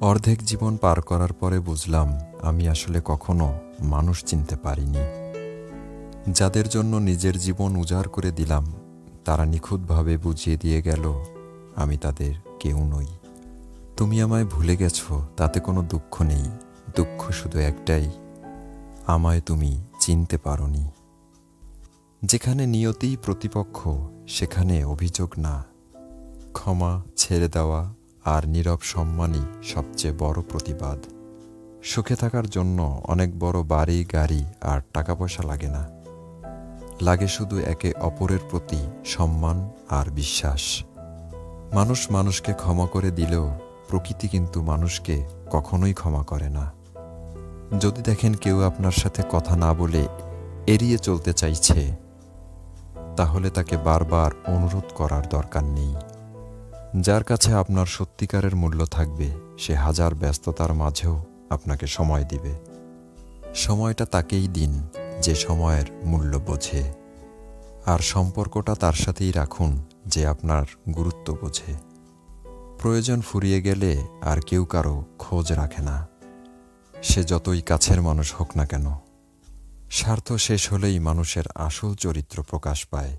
অর্ধেক জীবন পার করার পরে বুঝলাম আমি আসলে কখনো মানুষ চিনতে পারিনি। যাদের জন্য নিজের জীবন উজাড় করে দিলাম তারা নিখুঁতভাবে বুঝিয়ে দিয়ে গেল আমি তাদের কেউ নই। তুমি আমায় ভুলে গেছো, তাতে কোনো দুঃখ নেই। দুঃখ শুধু একটাই, আমায় তুমি চিনতে পারোনি। যেখানে নিয়তিই প্রতিপক্ষ সেখানে অভিযোগ না, ক্ষমা, ছেড়ে দেওয়া আর নীরব সম্মানই সবচেয়ে বড় প্রতিবাদ। সুখে থাকার জন্য অনেক বড় বাড়ি, গাড়ি আর টাকা পয়সা লাগে না। লাগে শুধু একে অপরের প্রতি সম্মান আর বিশ্বাস। মানুষ মানুষকে ক্ষমা করে দিলেও প্রকৃতি কিন্তু মানুষকে কখনোই ক্ষমা করে না। যদি দেখেন কেউ আপনার সাথে কথা না বলে এড়িয়ে চলতে চাইছে, তাহলে তাকে বারবার অনুরোধ করার দরকার নেই। যার কাছে আপনার সত্যিকারের মূল্য থাকবে সে হাজার ব্যস্ততার মাঝেও আপনাকে সময় দিবে। সময়টা তাকেই দিন যে সময়ের মূল্য বোঝে, আর সম্পর্কটা তার সাথেই রাখুন যে আপনার গুরুত্ব বোঝে। প্রয়োজন ফুরিয়ে গেলে আর কেউ কারো খোঁজ রাখে না, সে যতই কাছের মানুষ হোক না কেন। স্বার্থ শেষ হলেই মানুষের আসল চরিত্র প্রকাশ পায়।